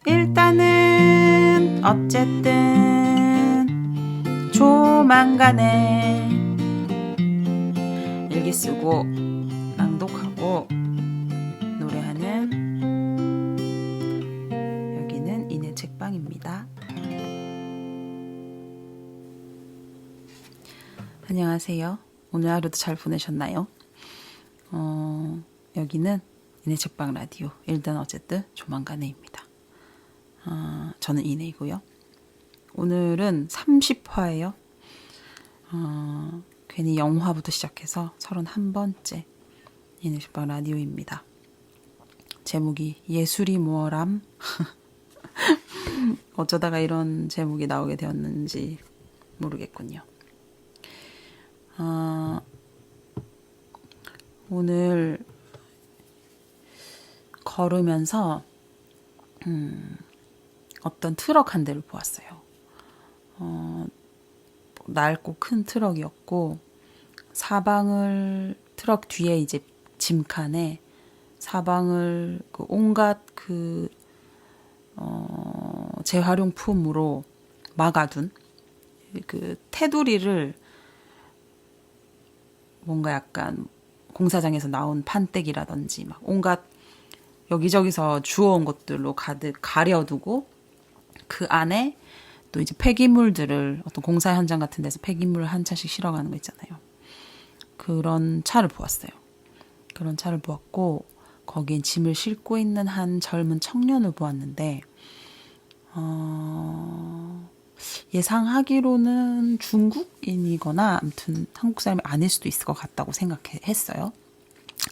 일단은 어쨌든 조만간에 일기 쓰고 낭독하고 노래하는 여기는 이내 책방입니다. 안녕하세요. 오늘 하루도 잘 보내셨나요? 여기는 이내 책방 라디오 일단 어쨌든 조만간에입니다. 저는 이내이고요. 오늘은 30화예요. 괜히 영화부터 시작해서 31번째 이내 책방 라디오입니다. 제목이 예술이 무엇람? 어쩌다가 이런 제목이 나오게 되었는지 모르겠군요. 오늘 걸으면서 어떤 트럭 한 대를 보았어요. 낡고 큰 트럭이었고 사방을 트럭 뒤에 이제 짐칸에 사방을 온갖 재활용품으로 막아둔 그 테두리를 뭔가 약간 공사장에서 나온 판때기라든지 막 온갖 여기저기서 주워온 것들로 가득 가려두고 그 안에 또 이제 폐기물들을 어떤 공사 현장 같은 데서 폐기물을 한 차씩 실어가는 거 있잖아요. 그런 차를 보았어요. 그런 차를 보았고 거기엔 짐을 싣고 있는 한 젊은 청년을 보았는데 예상하기로는 중국인이거나 아무튼 한국 사람이 아닐 수도 있을 것 같다고 생각했어요.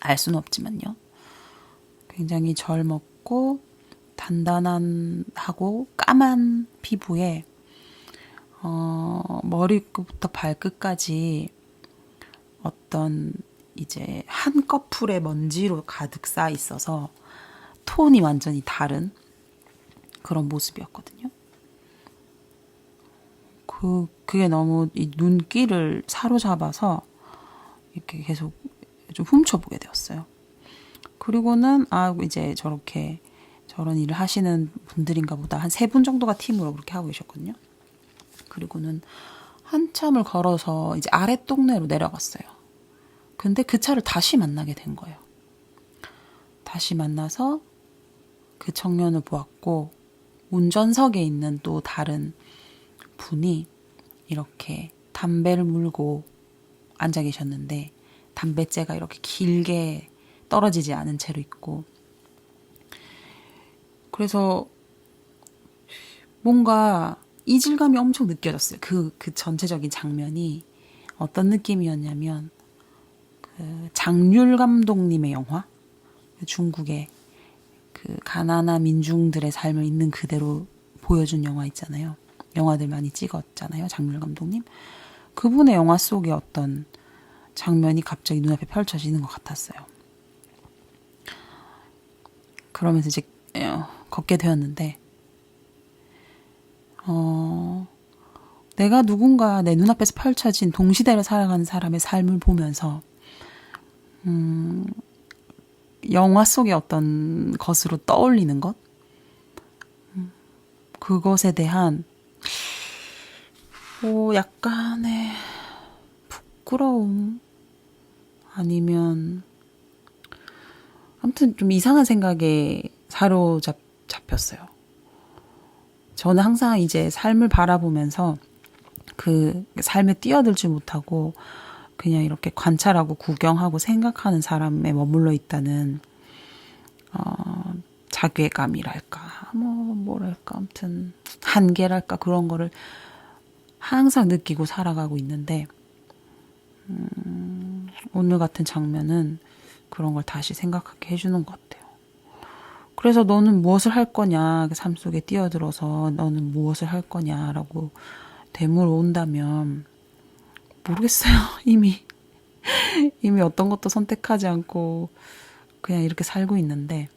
알 수는 없지만요. 굉장히 젊었고 단단하고 까만 피부에 머리끝부터 발끝까지 어떤 이제 한꺼풀의 먼지로 가득 쌓여 있어서 톤이 완전히 다른 그런 모습이었거든요. 그게 너무 이 눈길을 사로잡아서 이렇게 계속 좀 훔쳐보게 되었어요. 그리고는 이제 저런 일을 하시는 분들인가 보다 한 3분 정도가 팀으로 그렇게 하고 계셨거든요. 그리고는 한참을 걸어서 이제 아래 동네로 내려갔어요. 근데 그 차를 다시 만나게 된 거예요. 다시 만나서 그 청년을 보았고 운전석에 있는 또 다른 분이 이렇게 담배를 물고 앉아 계셨는데 담배째가 이렇게 길게 떨어지지 않은 채로 있고 그래서 뭔가 이질감이 엄청 느껴졌어요. 그 전체적인 장면이 어떤 느낌이었냐면 그 장률 감독님의 영화 중국의 그 가난한 민중들의 삶을 있는 그대로 보여준 영화 있잖아요. 영화들 많이 찍었잖아요. 장률 감독님. 그분의 영화 속의 어떤 장면이 갑자기 눈앞에 펼쳐지는 것 같았어요. 그러면서 이제 걷게 되었는데 내가 누군가 내 눈앞에서 펼쳐진 동시대를 살아가는 사람의 삶을 보면서 영화 속의 어떤 것으로 떠올리는 것 그것에 대한 약간의 부끄러움 아니면 아무튼 좀 이상한 생각에 사로잡혔어요. 저는 항상 이제 삶을 바라보면서 그 삶에 뛰어들지 못하고 그냥 이렇게 관찰하고 구경하고 생각하는 사람에 머물러 있다는 자괴감이랄까 뭐랄까 아무튼 한계랄까 그런 거를 항상 느끼고 살아가고 있는데 오늘 같은 장면은 그런 걸 다시 생각하게 해주는 것 같아요. 그래서 너는 무엇을 할 거냐, 삶 속에 뛰어들어서 너는 무엇을 할 거냐라고 되물어 온다면 모르겠어요. 이미 어떤 것도 선택하지 않고 그냥 이렇게 살고 있는데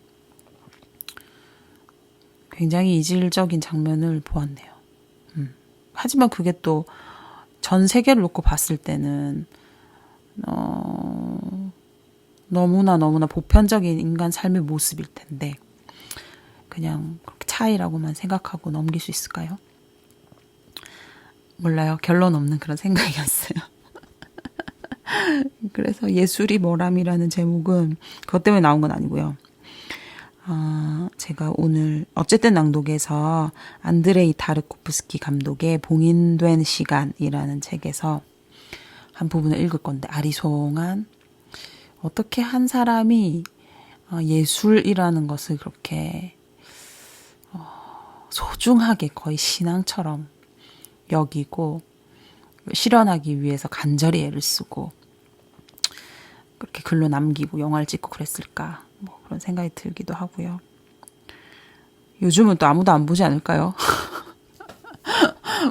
굉장히 이질적인 장면을 보았네요. 하지만 그게 또 전 세계를 놓고 봤을 때는 너무나 보편적인 인간 삶의 모습일 텐데 그냥 그렇게 차이라고만 생각하고 넘길 수 있을까요? 몰라요. 결론 없는 그런 생각이었어요. 그래서 예술이 뭐람이라는 제목은 그것 때문에 나온 건 아니고요. 제가 오늘 어쨌든 낭독에서 안드레이 타르코프스키 감독의 봉인된 시간이라는 책에서 한 부분을 읽을 건데, 아리송한 어떻게 한 사람이 예술이라는 것을 그렇게 소중하게 거의 신앙처럼 여기고 실현하기 위해서 간절히 애를 쓰고 그렇게 글로 남기고 영화를 찍고 그랬을까, 뭐 그런 생각이 들기도 하고요. 요즘은 또 아무도 안 보지 않을까요?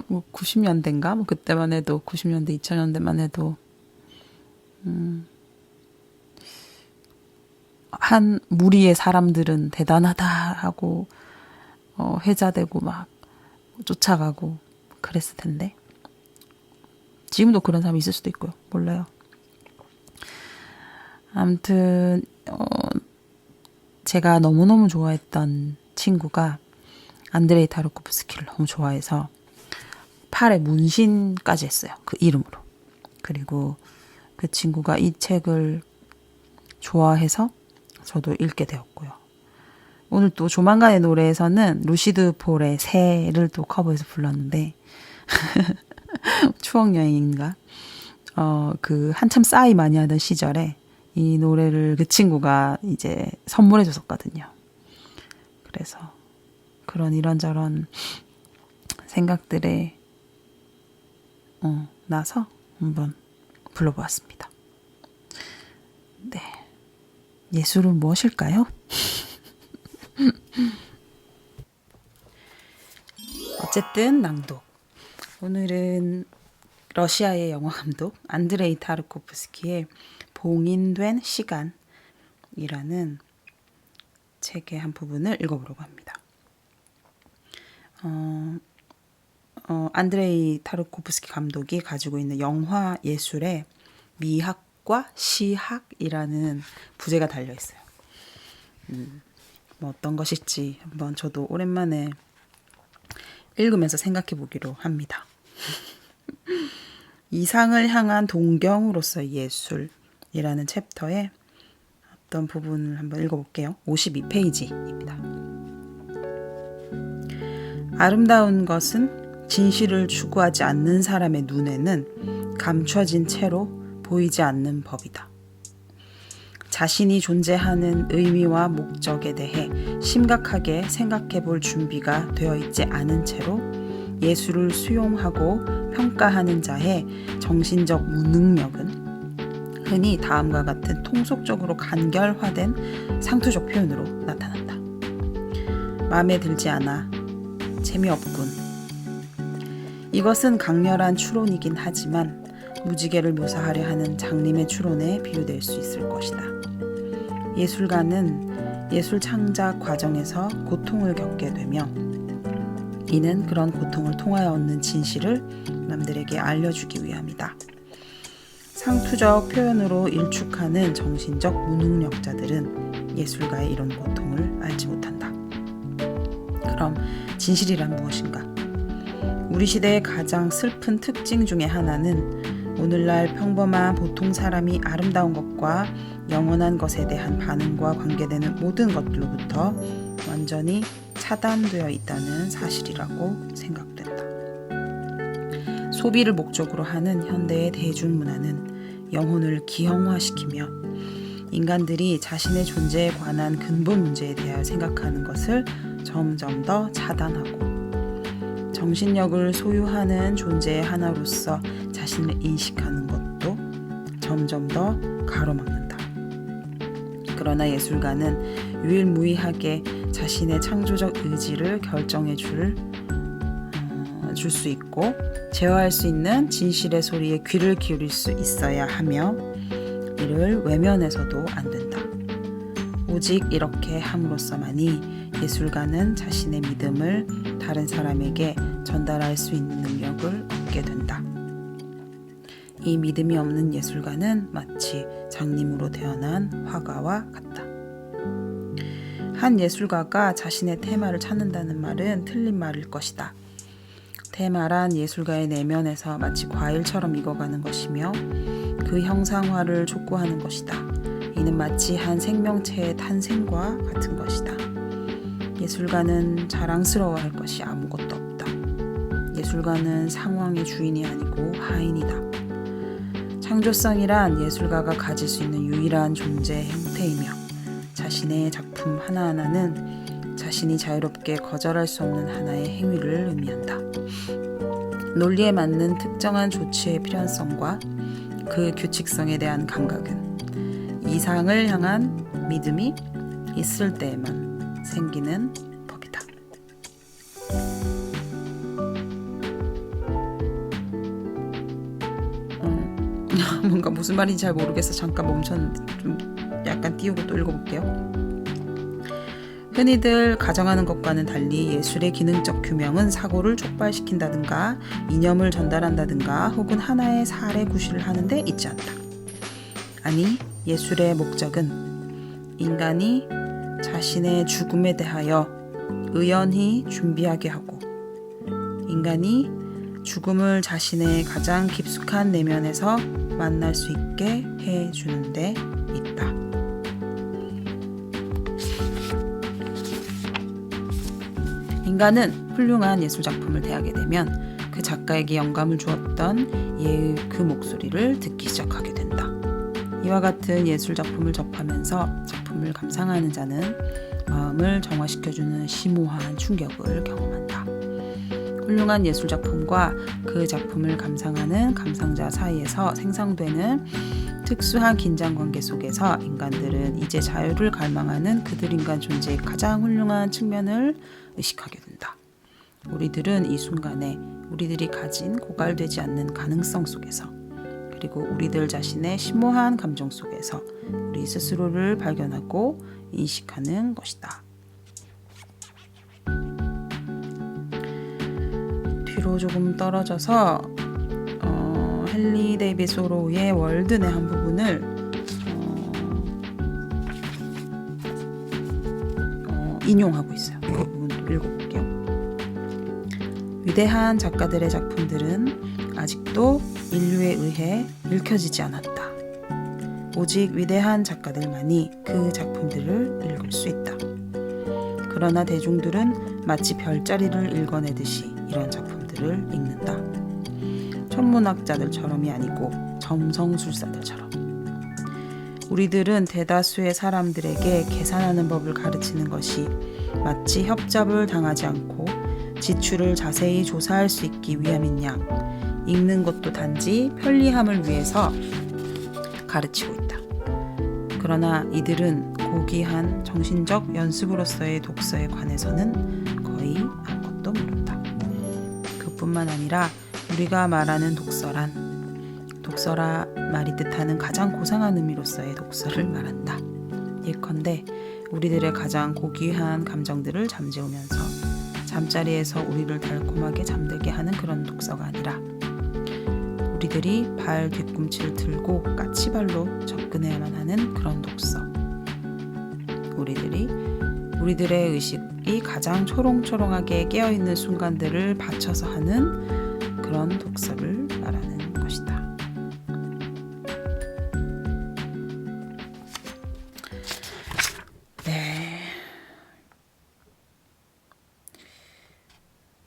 뭐 90년대인가? 뭐 그때만 해도 90년대, 2000년대만 해도 한 무리의 사람들은 대단하다 하고 회자되고 막 쫓아가고 그랬을 텐데, 지금도 그런 사람이 있을 수도 있고요. 몰라요. 아무튼 제가 너무너무 좋아했던 친구가 안드레이 타르코프스키를 너무 좋아해서 팔에 문신까지 했어요. 그 이름으로. 그리고 그 친구가 이 책을 좋아해서 저도 읽게 되었고요. 오늘 또 조만간의 노래에서는 루시드 폴의 새를 또 커버해서 불렀는데 추억여행인가? 그 한참 싸이 많이 하던 시절에 이 노래를 그 친구가 이제 선물해 줬었거든요. 그래서 그런 이런저런 생각들에 나서 한번 불러보았습니다. 네. 예술은 무엇일까요? 어쨌든 낭독. 오늘은 러시아의 영화 감독 안드레이 타르코프스키의 봉인된 시간이라는 책의 한 부분을 읽어보려고 합니다. 안드레이 타르코프스키 감독이 가지고 있는 영화 예술의 미학과 시학이라는 부제가 달려있어요. 뭐 어떤 것일지 한번 저도 오랜만에 읽으면서 생각해 보기로 합니다. 이상을 향한 동경으로서의 예술이라는 챕터의 어떤 부분을 한번 읽어볼게요. 52페이지입니다. 아름다운 것은 진실을 추구하지 않는 사람의 눈에는 감춰진 채로 보이지 않는 법이다. 자신이 존재하는 의미와 목적에 대해 심각하게 생각해 볼 준비가 되어 있지 않은 채로 예술을 수용하고 평가하는 자의 정신적 무능력은 흔히 다음과 같은 통속적으로 간결화된 상투적 표현으로 나타난다. 마음에 들지 않아. 재미없군. 이것은 강렬한 추론이긴 하지만 무지개를 묘사하려 하는 장님의 추론에 비유될 수 있을 것이다. 예술가는 예술 창작 과정에서 고통을 겪게 되며 이는 그런 고통을 통하여 얻는 진실을 남들에게 알려주기 위함이다. 상투적 표현으로 일축하는 정신적 무능력자들은 예술가의 이런 고통을 알지 못한다. 그럼 진실이란 무엇인가? 우리 시대의 가장 슬픈 특징 중에 하나는 오늘날 평범한 보통 사람이 아름다운 것과 영원한 것에 대한 반응과 관계되는 모든 것들로부터 완전히 차단되어 있다는 사실이라고 생각된다. 소비를 목적으로 하는 현대의 대중문화는 영혼을 기형화시키며 인간들이 자신의 존재에 관한 근본 문제에 대하여 생각하는 것을 점점 더 차단하고 정신력을 소유하는 존재의 하나로서 자신을 인식하는 것도 점점 더 가로막는다. 그러나 예술가는 유일무이하게 자신의 창조적 의지를 결정해 줄 수 있고 제어할 수 있는 진실의 소리에 귀를 기울일 수 있어야 하며 이를 외면해서도 안 된다. 오직 이렇게 함으로써만이 예술가는 자신의 믿음을 다른 사람에게 전달할 수 있는 능력을 얻게 된다. 이 믿음이 없는 예술가는 마치 장님으로 태어난 화가와 같다. 한 예술가가 자신의 테마를 찾는다는 말은 틀린 말일 것이다. 테마란 예술가의 내면에서 마치 과일처럼 익어가는 것이며 그 형상화를 촉구하는 것이다. 이는 마치 한 생명체의 탄생과 같은 것이다. 예술가는 자랑스러워할 것이 아무것도 없다. 예술가는 상황의 주인이 아니고 하인이다. 창조성이란 예술가가 가질 수 있는 유일한 존재 형태이며 자신의 작품 하나하나는 자신이 자유롭게 거절할 수 없는 하나의 행위를 의미한다. 논리에 맞는 특정한 조치의 필연성과 그 규칙성에 대한 감각은 이상을 향한 믿음이 있을 때에만 생기는 법이다. 뭔가 무슨 말인지 잘 모르겠어. 잠깐 멈췄는데 좀 약간 띄우고 또 읽어볼게요. 흔히들 가정하는 것과는 달리 예술의 기능적 규명은 사고를 촉발시킨다든가 이념을 전달한다든가 혹은 하나의 사례 구실을 하는 데 있지 않다. 아니, 예술의 목적은 인간이 자신의 죽음에 대하여 의연히 준비하게 하고 인간이 죽음을 자신의 가장 깊숙한 내면에서 만날 수 있게 해주는 데 있다. 인간은 훌륭한 예술작품을 대하게 되면 그 작가에게 영감을 주었던 예의 그 목소리를 듣기 시작하게 된다. 이와 같은 예술작품을 접하면서 작품을 감상하는 자는 마음을 정화시켜주는 심오한 충격을 경험한다. 훌륭한 예술작품과 그 작품을 감상하는 감상자 사이에서 생성되는 특수한 긴장관계 속에서 인간들은 이제 자유를 갈망하는 그들 인간 존재의 가장 훌륭한 측면을 의식하게 된다. 우리들은 이 순간에 우리들이 가진 고갈되지 않는 가능성 속에서 그리고 우리들 자신의 심오한 감정 속에서 우리 스스로를 발견하고 인식하는 것이다. 뒤로 조금 떨어져서 헨리 데이빗 소로우의 월든의 한 부분을 인용하고 있어요. 그 부분 읽어볼게요. 위대한 작가들의 작품들은 아직도 인류에 의해 읽혀지지 않았다. 오직 위대한 작가들만이 그 작품들을 읽을 수 있다. 그러나 대중들은 마치 별자리를 읽어내듯이 이런 작품들을 읽는다. 천문학자들처럼이 아니고 점성술사들처럼. 우리들은 대다수의 사람들에게 계산하는 법을 가르치는 것이 마치 협잡을 당하지 않고 지출을 자세히 조사할 수 있기 위함인 양 읽는 것도 단지 편리함을 위해서 가르치고 있다. 그러나 이들은 고귀한 정신적 연습으로서의 독서에 관해서는 거의 아무것도 모른다. 그뿐만 아니라 우리가 말하는 독서라 말이 뜻하는 가장 고상한 의미로서의 독서를 말한다. 예컨대 우리들의 가장 고귀한 감정들을 잠재우면서 잠자리에서 우리를 달콤하게 잠들게 하는 그런 독서가 아니라 우리들이 발 뒤꿈치를 들고 까치발로 접근해야만 하는 그런 독서. 우리들의 의식이 가장 초롱초롱하게 깨어있는 순간들을 받쳐서 하는 그런 독서를 말하는 것이다. 네.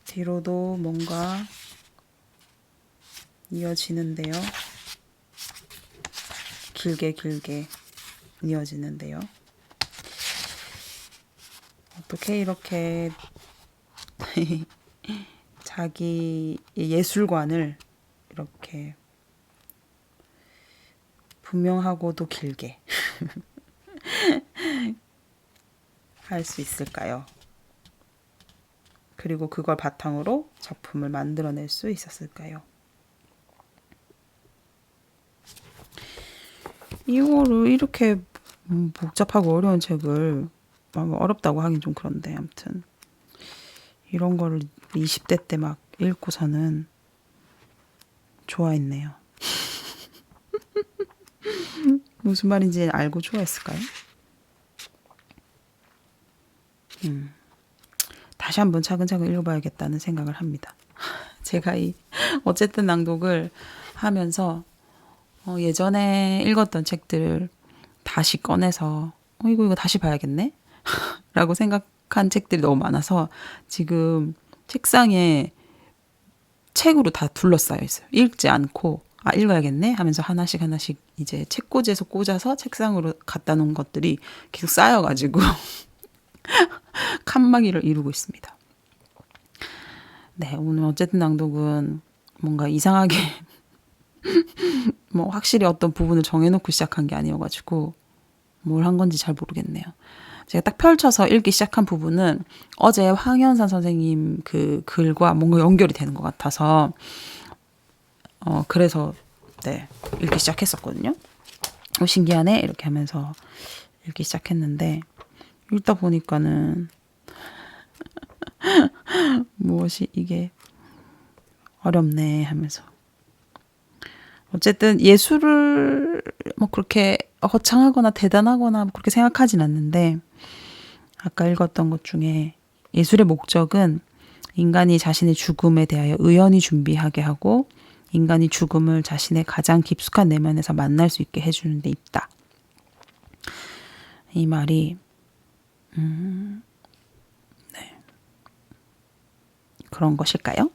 뒤로도 뭔가 이어지는데요. 길게 이어지는데요. 어떻게 이렇게 자기 예술관을 이렇게 분명하고도 길게 할 수 있을까요? 그리고 그걸 바탕으로 작품을 만들어낼 수 있었을까요? 이거를 이렇게 복잡하고 어려운 책을 어렵다고 하긴 좀 그런데 아무튼 이런 거를 20대 때 막 읽고서는 좋아했네요. 무슨 말인지 알고 좋아했을까요? 다시 한번 차근차근 읽어봐야겠다는 생각을 합니다. 제가 이 어쨌든 낭독을 하면서 예전에 읽었던 책들을 다시 꺼내서 이거 다시 봐야겠네? 라고 생각한 책들이 너무 많아서 지금 책상에 책으로 다 둘러싸여 있어요. 읽지 않고 읽어야겠네 하면서 하나씩 이제 책꽂이에서 꽂아서 책상으로 갖다 놓은 것들이 계속 쌓여가지고 칸막이를 이루고 있습니다. 네, 오늘 어쨌든 낭독은 뭔가 이상하게 뭐 확실히 어떤 부분을 정해놓고 시작한 게 아니어가지고 뭘 한 건지 잘 모르겠네요. 제가 딱 펼쳐서 읽기 시작한 부분은 어제 황현산 선생님 그 글과 뭔가 연결이 되는 것 같아서 그래서 네, 읽기 시작했었거든요. 신기하네 이렇게 하면서 읽기 시작했는데 읽다 보니까는 무엇이 이게 어렵네 하면서 어쨌든 예술을 뭐 그렇게 거창하거나 대단하거나 그렇게 생각하진 않는데 아까 읽었던 것 중에 예술의 목적은 인간이 자신의 죽음에 대하여 의연히 준비하게 하고 인간이 죽음을 자신의 가장 깊숙한 내면에서 만날 수 있게 해주는 데 있다. 이 말이 네. 그런 것일까요?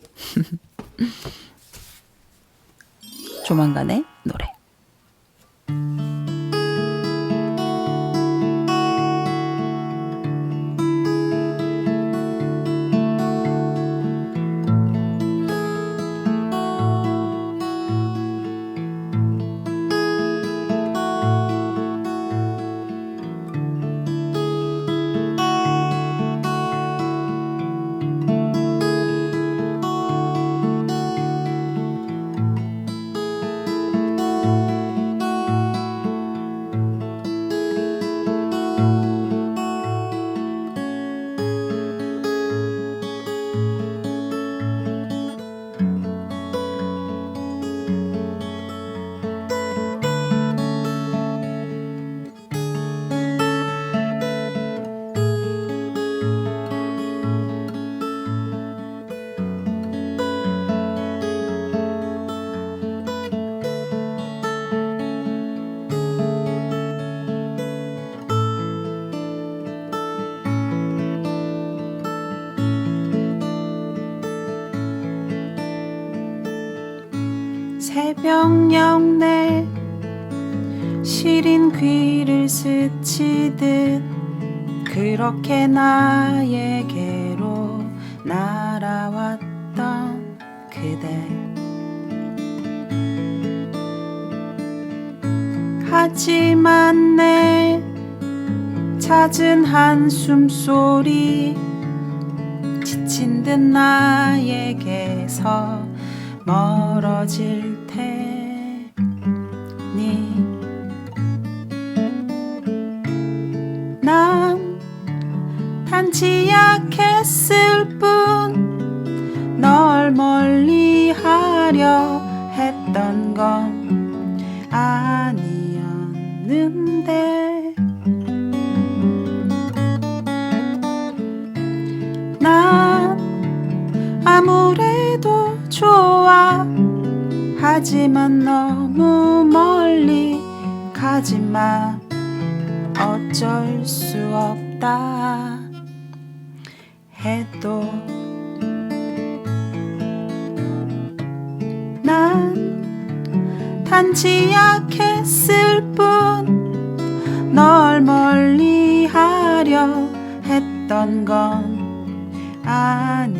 조만간의 노래. 새벽녘 내 시린 귀를 스치듯 그렇게 나에게로 날아왔던 그대 하지만 내 잦은 한숨 소리 지친 듯 나에게서 멀어질 테니 난 단지 약했을 뿐 널 멀리 하려 했던 건 아니었는데 난 아무래도 좋아 하지만 너무 멀리 가지마 어쩔 수 없다 해도 난 단지 약했을 뿐 널 멀리 하려 했던 건 아니었는데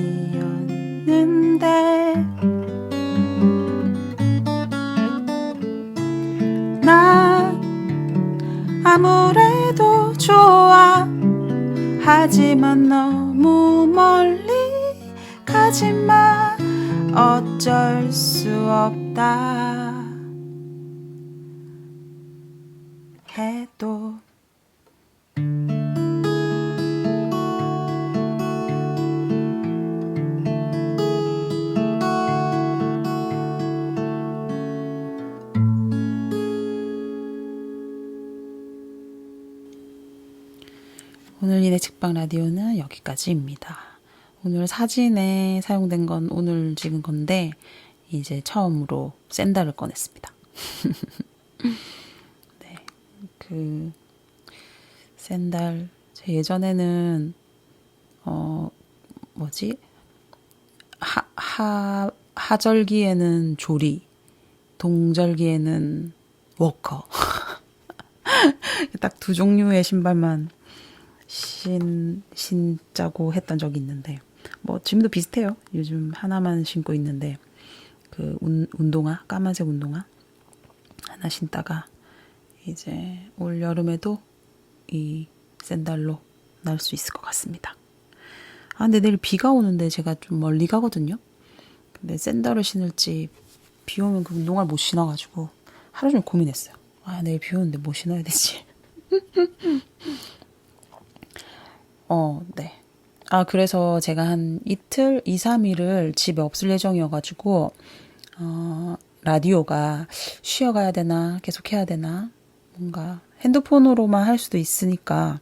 난 아무래도 좋아 하지만 너무 멀리 가지마 어쩔 수 없다 해도 오늘 일의 직방 라디오는 여기까지입니다. 오늘 사진에 사용된 건 오늘 찍은 건데 이제 처음으로 샌들을 꺼냈습니다. 네, 그 샌들 제 예전에는 하절기에는 조리, 동절기에는 워커. 딱 두 종류의 신발만 신자고 했던 적이 있는데, 뭐 지금도 비슷해요. 요즘 하나만 신고 있는데, 그 운동화, 까만색 운동화 하나 신다가 이제 올 여름에도 이 샌들로 날 수 있을 것 같습니다. 아, 근데 내일 비가 오는데 제가 좀 멀리 가거든요. 근데 샌들을 신을지 비 오면 그 운동화를 못 신어가지고 하루 종일 고민했어요. 아, 내일 비 오는데 뭐 신어야 되지? 네. 아, 그래서 제가 한 이틀, 2, 3일을 집에 없을 예정이어가지고, 라디오가 쉬어가야 되나, 계속 해야 되나, 뭔가 핸드폰으로만 할 수도 있으니까,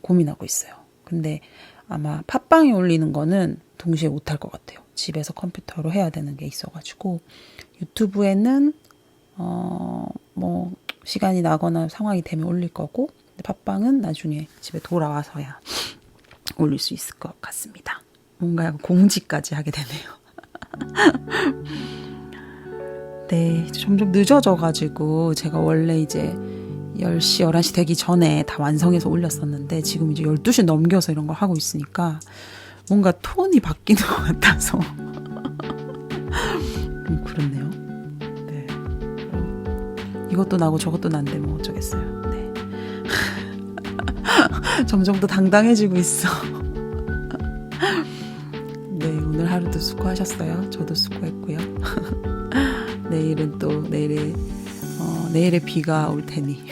고민하고 있어요. 근데 아마 팟빵에 올리는 거는 동시에 못할 것 같아요. 집에서 컴퓨터로 해야 되는 게 있어가지고, 유튜브에는, 뭐, 시간이 나거나 상황이 되면 올릴 거고, 팟빵은 나중에 집에 돌아와서야 올릴 수 있을 것 같습니다. 뭔가 약간 공지까지 하게 되네요. 네, 점점 늦어져가지고 제가 원래 이제 10시, 11시 되기 전에 다 완성해서 올렸었는데 지금 이제 12시 넘겨서 이런 걸 하고 있으니까 뭔가 톤이 바뀌는 것 같아서 그렇네요. 네. 이것도 나고 저것도 난데 뭐 어쩌겠어요. 네. 점점 더 당당해지고 있어. 네, 오늘 하루도 수고하셨어요. 저도 수고했고요. 내일은 또 내일의 비가 올 테니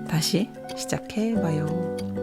다시 시작해봐요.